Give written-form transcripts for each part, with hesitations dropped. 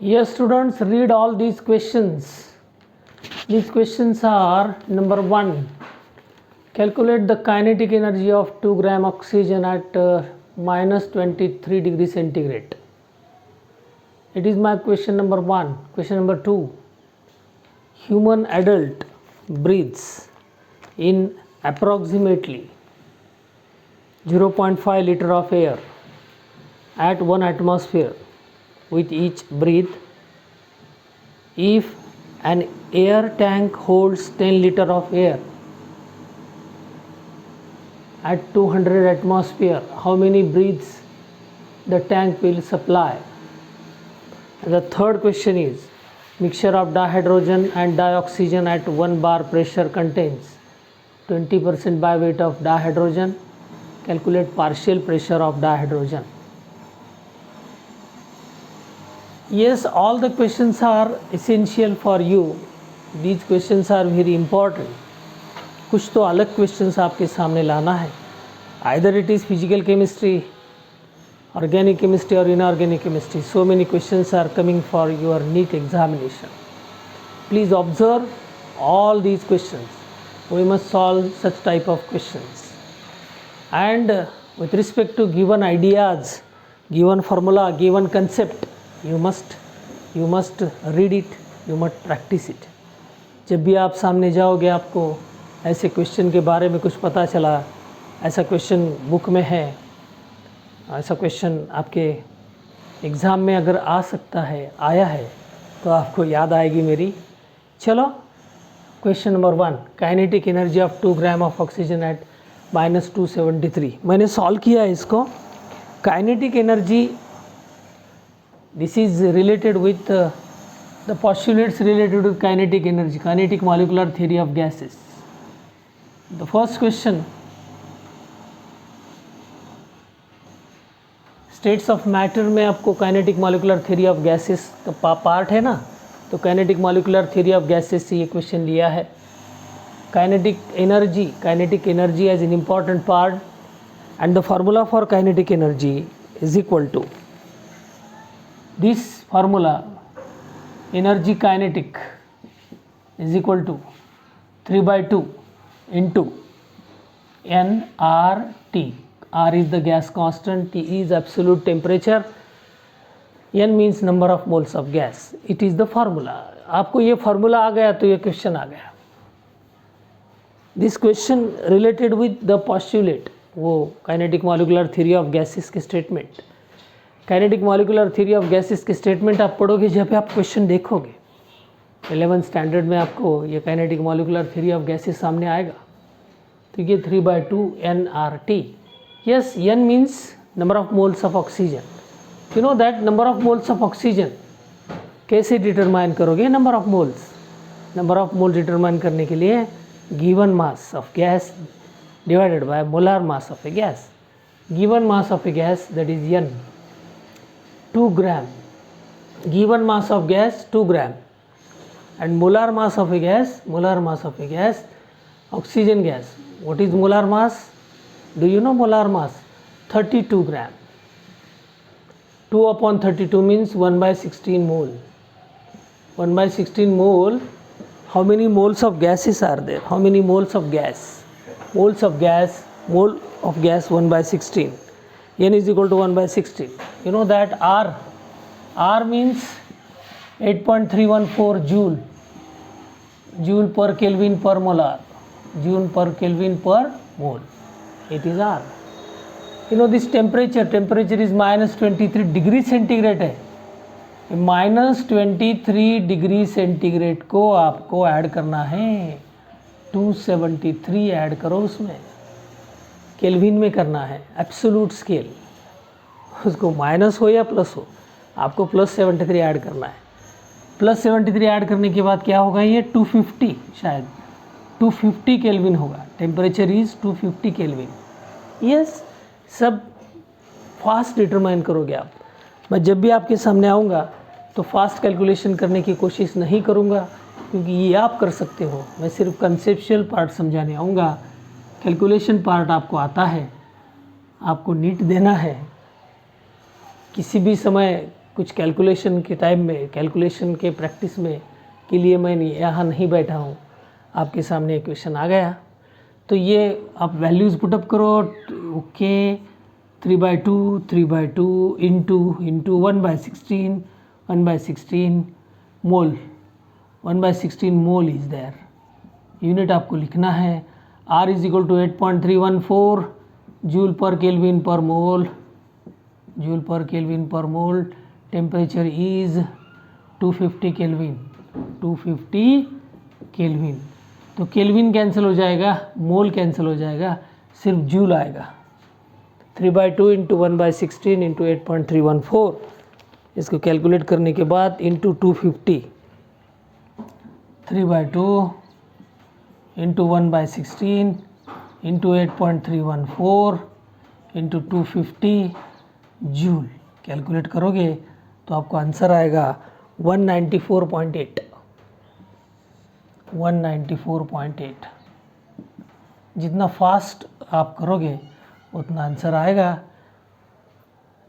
Yes, students, read all these questions. These questions are number 1. Calculate the kinetic energy of 2 gram oxygen at minus 23 degrees centigrade. It is my question number 1. Question number 2. Human adult breathes in approximately 0.5 liter of air at 1 atmosphere with each breath. If an air tank holds 10 liter of air at 200 atmosphere, how many breaths the tank will supply? And the third question is, mixture of dihydrogen and dioxygen at 1 bar pressure contains 20% by weight of dihydrogen. Calculate partial pressure of dihydrogen. Yes, all the questions are essential for you. These questions are very important. कुछ तो अलग questions आपके सामने लाना है. Either it is physical chemistry, organic chemistry or inorganic chemistry. So many questions are coming for your NEET examination. Please observe all these questions. We must solve such type of questions. And with respect to given ideas, given formula, given concept, you must read it, you must practice it. जब भी आप सामने जाओगे आपको ऐसे question के बारे में कुछ पता चला, ऐसा क्वेश्चन बुक में है, ऐसा क्वेश्चन आपके एग्ज़ाम में अगर आ सकता है, आया है, तो आपको याद आएगी मेरी. चलो question number 1. Kinetic energy of 2 gram of oxygen at minus 273. मैंने सॉल्व किया है इसको. Kinetic energy, this is related with the postulates related to kinetic energy, kinetic molecular theory of gases. The first question, states of matter में आपको kinetic molecular theory of gases का part है ना, तो kinetic molecular theory of gases से ये question लिया है. kinetic energy as an important part, and the formula for kinetic energy is equal to this formula, energy kinetic is equal to 3/2 into nRT. R is the gas constant, T is absolute temperature, N means number of moles of gas. It is the formula. आपको ये formula आ गया तो ये question आ गया. This question related with the postulate, वो kinetic molecular theory of gases के statement. Kinetic molecular theory of gases के statement आप पढ़ोगे जब आप क्वेश्चन देखोगे 11th स्टैंडर्ड में, आपको ये kinetic molecular theory of gases सामने आएगा. तो ये 3/2 nRT. Yes, n means number of moles of oxygen. You know that number of moles of oxygen कैसे डिटरमाइन करोगे? नंबर ऑफ मोल डिटरमाइन करने के लिए given mass of gas divided by molar mass of A gas. Given mass of A gas, that is n, 2 gram, given mass of gas 2 gram, and molar mass of a gas, oxygen gas. What is molar mass? Do you know molar mass? 32 gram. 2 upon 32 means 1/16 mole. 1/16 mole. How many moles of gases are there? How many moles of gas? Mole of gas 1/16. N is equal to 1/16. You know that R means 8.314 joule per Kelvin per molar, joule per Kelvin per mole. It is R. You know this temperature is minus 23 degree centigrade है. minus 23 degree centigrade को आपको add करना है. 273 add करो, उसमें kelvin में करना है, एब्सोल्यूट स्केल. उसको माइनस हो या प्लस हो, आपको +73 ऐड करना है. +73 ऐड करने के बाद क्या होगा? ये 250, शायद 250 केल्विन होगा. Temperature is 250 kelvin. यस, सब फास्ट डिटरमाइन करोगे आप. मैं जब भी आपके सामने आऊँगा तो फास्ट कैलकुलेशन करने की कोशिश नहीं करूँगा, क्योंकि ये आप कर सकते हो. मैं सिर्फ कंसेप्चुअल पार्ट समझाने आऊँगा. कैलकुलेशन पार्ट आपको आता है, आपको नीट देना है. किसी भी समय कुछ कैलकुलेशन के टाइम में, कैलकुलेशन के प्रैक्टिस में के लिए मैं यहाँ नहीं बैठा हूँ, आपके सामने एक क्वेश्चन आ गया तो ये आप वैल्यूज़ पुटअप करो। Okay 3/2 into 1/16 mole, 1/16 mole is there. Unit आपको लिखना है। R is equal to 8.314 joule per kelvin per mole, joule per kelvin per mole. Temperature is 250 kelvin, 250 kelvin. तो केल्विन कैंसिल हो जाएगा, मोल कैंसिल हो जाएगा, सिर्फ जूल आएगा। 3/2 इंटू 1/16 इंटू 8.314, इसको कैलकुलेट करने के बाद into 250, 3/2 into 1/16 into 8.314 into 250 joule. Calculate करोगे तो आपको आंसर आएगा 194.8, 194.8। जितना फास्ट आप करोगे उतना आंसर आएगा,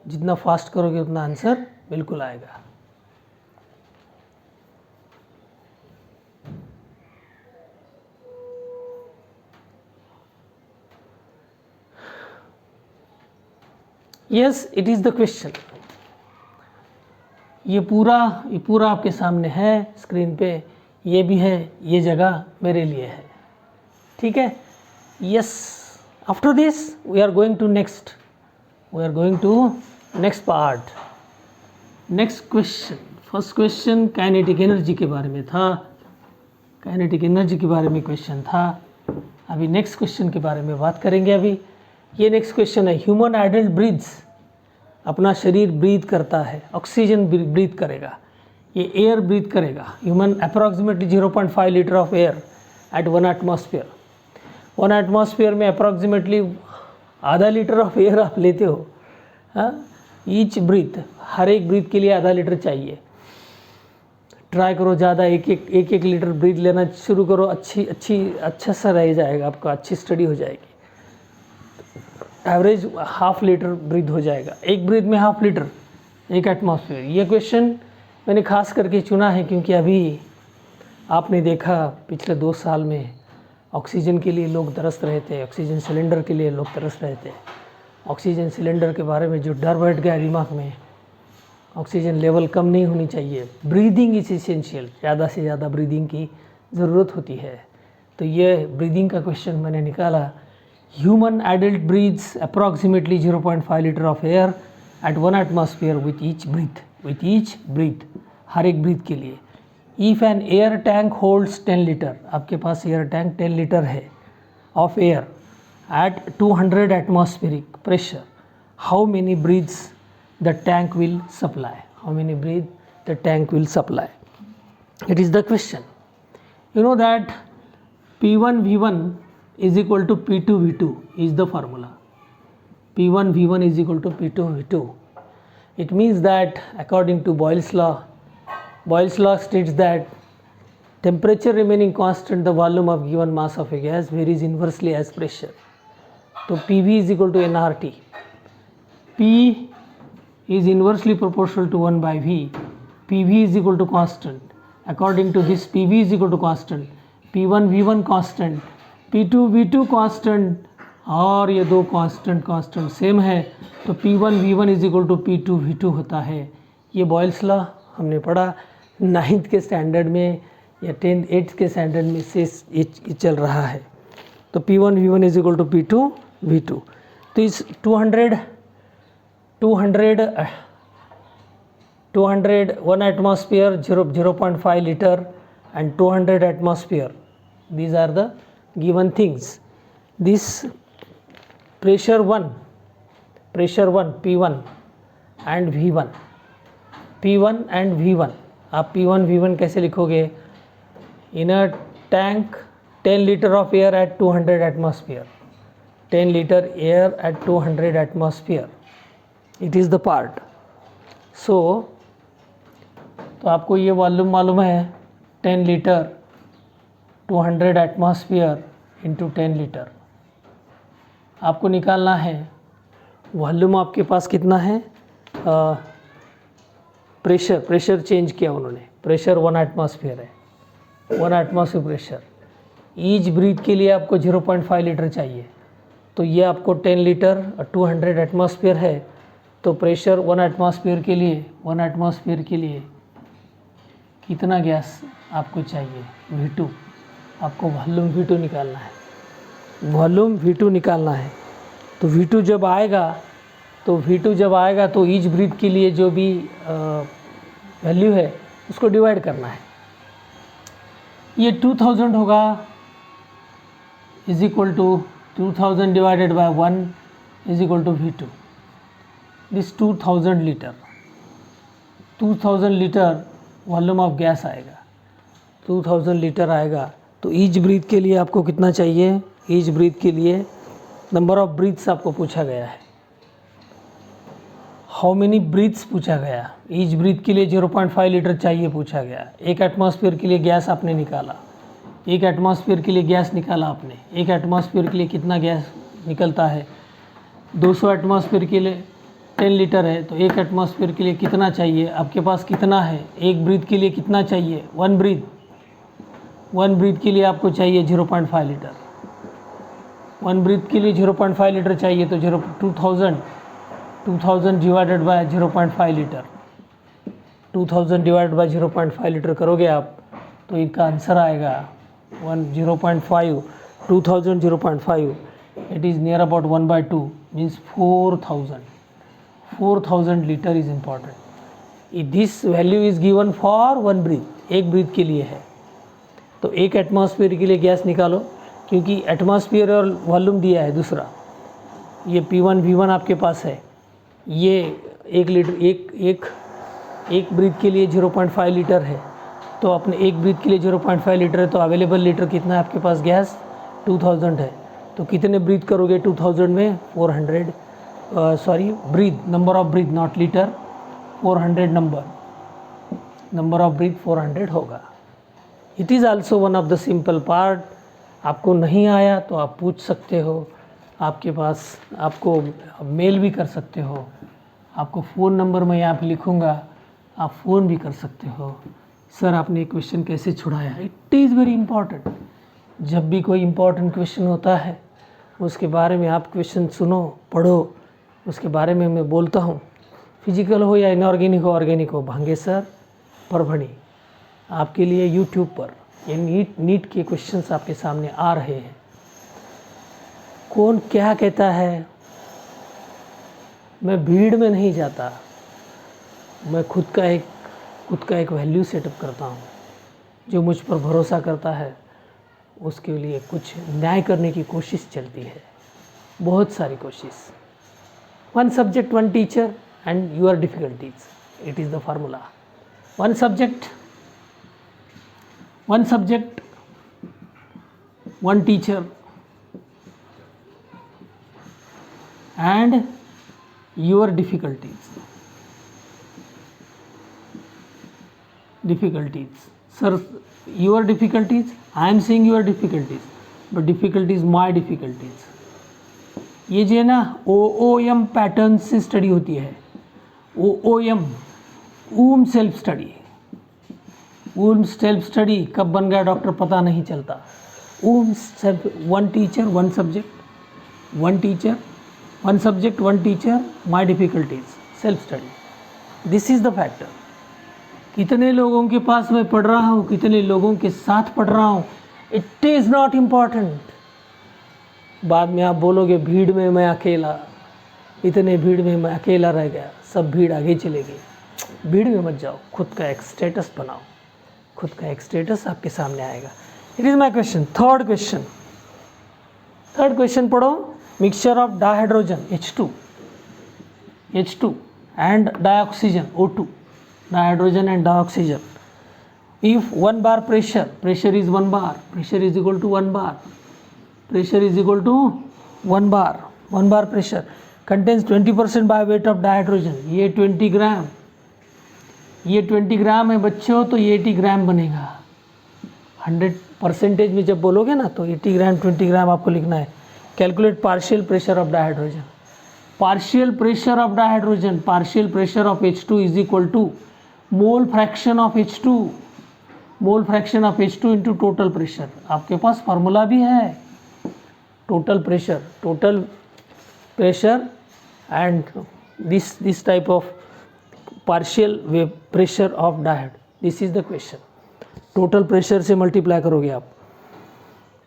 जितना फास्ट करोगे उतना आंसर बिल्कुल आएगा। Yes, it is the question. ये पूरा आपके सामने है स्क्रीन पे, ये भी है, ये जगह मेरे लिए है, ठीक है। Yes, after this we are going to next part, next question. First question kinetic energy के बारे में था, काइनेटिक एनर्जी के बारे में क्वेश्चन था। अभी नेक्स्ट क्वेश्चन के बारे में बात करेंगे। अभी ये नेक्स्ट क्वेश्चन है, ह्यूमन एडल्ट ब्रीथ्स, अपना शरीर ब्रीथ करता है, ऑक्सीजन ब्रीथ करेगा, ये एयर ब्रीथ करेगा। Human approximately 0.5 litre of air at 1 atmosphere. 1 atmosphere में अप्रॉक्सीमेटली आधा लीटर ऑफ एयर आप लेते हो। ईच ब्रीथ, हर एक ब्रीथ के लिए आधा लीटर चाहिए। ट्राई करो ज़्यादा, एक लीटर ब्रीथ लेना शुरू करो, अच्छा सा रह जाएगा आपका, अच्छी स्टडी हो जाएगी। एवरेज हाफ लीटर ब्रीथ हो जाएगा, एक ब्रीथ में हाफ लीटर, एक एटमॉस्फेयर। ये क्वेश्चन मैंने खास करके चुना है क्योंकि अभी आपने देखा पिछले 2 साल में ऑक्सीजन के लिए लोग तरस रहे थे, ऑक्सीजन सिलेंडर के लिए लोग तरस रहे थे। ऑक्सीजन सिलेंडर के बारे में जो डर बैठ गया दिमाग में, ऑक्सीजन लेवल कम नहीं होनी चाहिए, ब्रीदिंग इज इसेंशियल, ज़्यादा से ज़्यादा ब्रीदिंग की ज़रूरत होती है। तो ये ब्रीदिंग का क्वेश्चन मैंने निकाला। Human adult breathes approximately 0.5 litre of air at 1 atmosphere with each breath, हर एक ब्रीथ के लिए। If an air tank holds 10 litre, आपके पास एयर टैंक 10 लीटर है of air at 200 atmospheric pressure, how many breaths the tank will supply, how many breath the tank will supply, it is the question. You know that P1 V1 is equal to P2 V2 is the formula. P1 V1 is equal to P2 V2. It means that according to Boyle's law states that temperature remaining constant, the volume of given mass of a gas varies inversely as pressure. So PV is equal to nRT. P is inversely proportional to 1 by V. PV is equal to constant. According to this, PV is equal to constant, P1 V1 constant, P2 V2 constant, और ये दो constant same है, तो P1 V1 is equal to P2 V2 होता है। ये Boyle's law हमने पढ़ा 9th के स्टैंडर्ड में या 8th के स्टैंडर्ड में से ये चल रहा है। तो P1 V1 is equal to P2 V2। तो इस 1 atmosphere 0.5 liter and 200 atmosphere, these are the given things. This pressure 1 P1 and V1, आप P1 V1 कैसे लिखोगे? In a tank 10 liter of air at 200 atmosphere, 10 liter air at 200 atmosphere, it is the part. So तो आपको ये volume मालूम है 10 litre 200 atmosphere into 10 litre. आपको निकालना है वॉल्यूम, आपके पास कितना है प्रेशर चेंज किया उन्होंने, प्रेशर 1 एटमॉस्फेयर है, 1 एटमॉस्फेयर प्रेशर। ईच ब्रीथ के लिए आपको 0.5 लीटर चाहिए, तो ये आपको 10 लीटर 200 एटमॉस्फेयर है, तो प्रेशर 1 एटमॉस्फेयर के लिए, 1 एटमॉस्फेयर के लिए कितना गैस आपको चाहिए, V2। आपको वॉल्यूम V2 निकालना है, वॉल्यूम V2 निकालना है। तो V2 जब आएगा तो ईच ब्रीथ के लिए जो भी वैल्यू है उसको डिवाइड करना है। ये 2000 होगा is equal to 2000 divided by 1 is equal to V2। This 2000 litre volume of gas आएगा, 2000 लीटर आएगा। तो ईच ब्रीथ के लिए आपको कितना चाहिए, ईच ब्रीथ के लिए नंबर ऑफ ब्रीथ्स आपको पूछा गया है, हाउ मेनी ब्रीथ्स पूछा गया। ईच ब्रीथ के लिए 0.5 लीटर चाहिए पूछा गया। 1 एटमॉस्फेयर के लिए गैस आपने निकाला, 1 एटमॉस्फेयर के लिए गैस निकाला आपने। 1 एटमॉस्फेयर के लिए कितना गैस निकलता है, 200 एटमॉस्फेयर के लिए 10 लीटर है, तो 1 एटमॉस्फेयर के लिए कितना चाहिए, आपके पास कितना है, एक ब्रीथ के लिए कितना चाहिए, 1 ब्रीथ के लिए आपको चाहिए 0.5 लीटर। 1 ब्रीथ के लिए 0.5 लीटर चाहिए, तो 2000 divided by 0.5 litre, 2000 divided by 0.5 litre करोगे आप तो इनका आंसर आएगा 0.5, 2000 0.5, it is near about 1/2 means 4000 litre is important. This value is given for 1 breath, एक ब्रीथ के लिए है। तो 1 एटमॉस्फेयर के लिए गैस निकालो, क्योंकि एटमॉस्फेयर और वॉल्यूम दिया है दूसरा, ये P1 V1 आपके पास है। ये 1 लीटर एक ब्रीथ के लिए 0.5 लीटर है, तो अपने एक ब्रीथ के लिए 0.5 लीटर है, तो अवेलेबल लीटर कितना है आपके पास, गैस 2000 है। तो कितने ब्रीथ करोगे 2000 में, 400 breath, number of breath not litre, 400 number of breath 400 होगा। It is also one of the simple part. आपको नहीं आया तो आप पूछ सकते हो, आपके पास आपको मेल भी कर सकते हो, आपको फ़ोन नंबर मैं यहाँ पे लिखूँगा, आप फ़ोन भी कर सकते हो, सर आपने क्वेश्चन कैसे छुड़ाया। It is very important. जब भी कोई इम्पोर्टेंट क्वेश्चन होता है उसके बारे में आप क्वेश्चन सुनो, पढ़ो, उसके बारे में मैं बोलता हूँ। फिजिकल हो या इनऑर्गेनिक हो, ऑर्गेनिक हो, भांगे सर परभणी आपके लिए यूट्यूब पर ये नीट के क्वेश्चंस आपके सामने आ रहे हैं। कौन क्या कहता है, मैं भीड़ में नहीं जाता, मैं खुद का एक वैल्यू सेटअप करता हूँ। जो मुझ पर भरोसा करता है उसके लिए कुछ न्याय करने की कोशिश चलती है, बहुत सारी कोशिश। 1 subject 1 teacher and your difficulties, it is the formula. 1 subject 1 teacher and your difficulties. Sir, your difficulties, I am saying your difficulties, but difficulties my difficulties. ये जो है ना OOM पैटर्न से स्टडी होती है। OOM ओम सेल्फ स्टडी कब बन गया डॉक्टर पता नहीं चलता। ओम self 1 teacher 1 subject 1 subject 1 teacher, my difficulties, self study, this is the factor। कितने लोगों के पास मैं पढ़ रहा हूँ, कितने लोगों के साथ पढ़ रहा हूँ, इट इज़ नॉट इम्पॉर्टेंट। बाद में आप बोलोगे भीड़ में मैं अकेला, इतने भीड़ में मैं अकेला रह गया, सब भीड़ आगे चले गई। भीड़ में मत जाओ, खुद का एक स्टेटस बनाओ, खुद का एक स्टेटस आपके सामने आएगा। It is my question. Third question पढ़ो। Mixture of dihydrogen H2 and dioxygen O2, dihydrogen and dioxygen. If 1 bar pressure is 1 bar, pressure is equal to 1 bar, pressure is equal to 1 bar, 1 bar pressure contains 20% by weight of dihydrogen। ये 20 ग्राम है बच्चों, तो ये 80 ग्राम बनेगा। 100% में जब बोलोगे ना तो 80 ग्राम 20 ग्राम आपको लिखना है। Calculate partial pressure of dihydrogen। Partial pressure of H2 is equal to mole fraction of H2, mole fraction of H2 into total pressure. आपके पास फार्मूला भी है, total pressure and this type of partial pressure of diode, this is the question. Total pressure से multiply करोगे आप।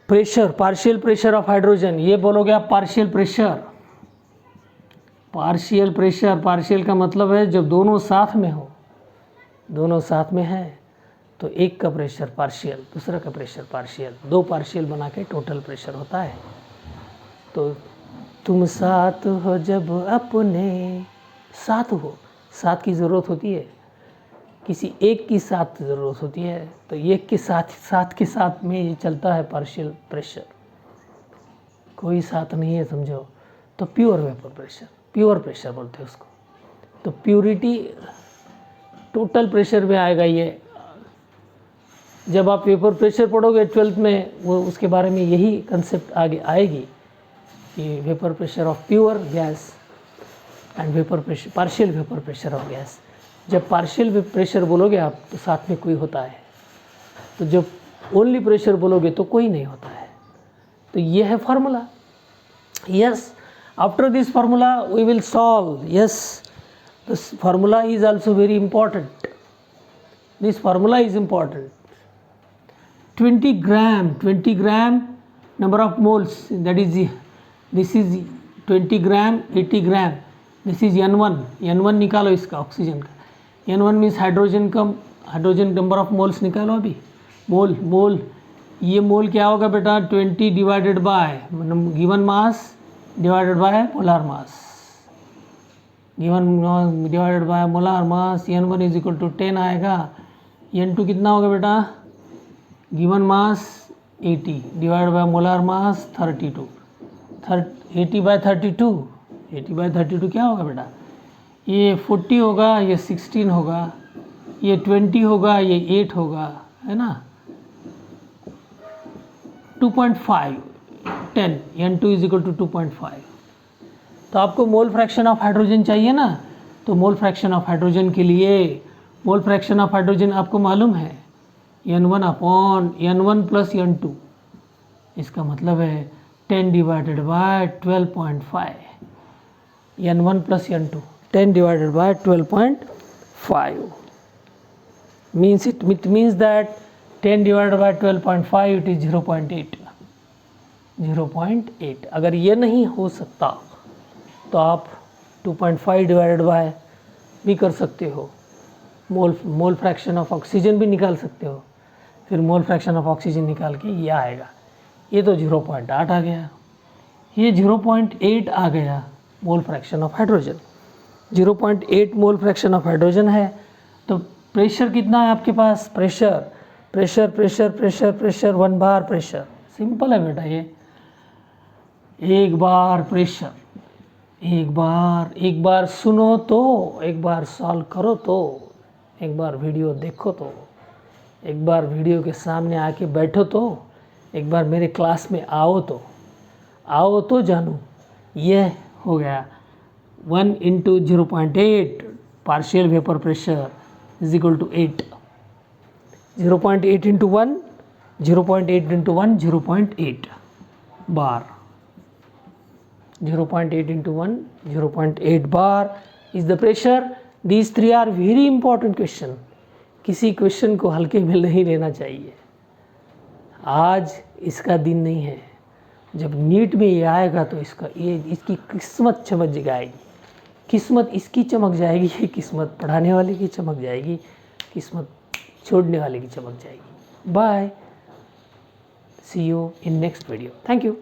Pressure, partial pressure of hydrogen, ये बोलोगे आप partial pressure. Partial pressure, partial का मतलब है जब दोनों साथ में हो, दोनों साथ में है तो एक का प्रेशर पार्शियल, दूसरा का प्रेशर पार्शियल, दो पार्शियल बना के टोटल प्रेशर होता है। तो तुम साथ हो जब अपने, साथ हो, साथ की ज़रूरत होती है, किसी एक की साथ ज़रूरत होती है, तो एक के साथ में ये चलता है पार्शियल प्रेशर। कोई साथ नहीं है समझो तो pure vapour pressure, pure pressure बोलते हैं उसको। तो प्योरिटी टोटल प्रेशर में आएगा ये। जब आप वेपर प्रेशर पढ़ोगे 12th में, वो उसके बारे में यही कंसेप्ट आगे आएगी कि vapour pressure of pure gas and vapour pressure, partial vapour pressure of gas. जब पार्शियल प्रेशर बोलोगे आप तो साथ में कोई होता है, तो जब ओनली प्रेशर बोलोगे तो कोई नहीं होता है। तो ये है formula. Yes, after this formula we will solve. Yes, this formula is also very important. This formula is important. 20 gram number of moles, that is this is 20 gram, 80 gram, this is N1 निकालो इसका oxygen का। N1 means hydrogen का, hydrogen number of moles निकालो अभी। Mole ये mole क्या होगा बेटा, 20 divided by given mass divided by molar mass, given divided by molar mass. N1 is equal to 10 आएगा। N2 कितना होगा बेटा, given mass 80 divide by molar mass 32, 80 by 32 क्या होगा बेटा, ये 40 होगा, ये 16 होगा, ये 20 होगा, ये 8 होगा, है ना। 2.5 10 N2 इज इक्वल टू 2.5। तो आपको मोल फ्रैक्शन ऑफ हाइड्रोजन चाहिए ना, तो मोल फ्रैक्शन ऑफ हाइड्रोजन के लिए, मोल फ्रैक्शन ऑफ हाइड्रोजन आपको मालूम है N1 upon N1 plus N2, इसका मतलब है 10 divided by 12.5, N1 plus N2 10 divided by 12.5 means it means that 10 divided by 12.5 it is 0.8। अगर ये नहीं हो सकता तो आप 2.5 डिवाइडेड बाय भी कर सकते हो, मोल फ्रैक्शन ऑफ ऑक्सीजन भी निकाल सकते हो, फिर मोल फ्रैक्शन ऑफ ऑक्सीजन निकाल के ये आएगा। ये तो 0.8 आ गया, ये 0.8 आ गया mole fraction of hydrogen. 0.8 mole fraction of hydrogen है। तो प्रेशर कितना है आपके पास, प्रेशर 1 बार प्रेशर, सिंपल है बेटा ये। एक बार प्रेशर, एक बार सुनो तो, एक बार सॉल्व करो तो, एक बार वीडियो देखो तो, एक बार वीडियो के सामने आके बैठो तो, एक बार मेरे क्लास में आओ तो जानू। ये हो गया 1 into 0.8 partial vapour pressure is equal to 8। 0.8 into 1, 0.8 into 1 0.8 bar, 0.8 into 1 0.8 bar is the pressure। These three are very important question। किसी क्वेश्चन को हल्के में नहीं लेना चाहिए। आज इसका दिन नहीं है, जब नीट में ये आएगा तो इसकी किस्मत चमक जाएगी, किस्मत इसकी चमक जाएगी, किस्मत पढ़ाने वाले की चमक जाएगी, किस्मत छोड़ने वाले की चमक जाएगी। Bye, see you in next video. Thank you.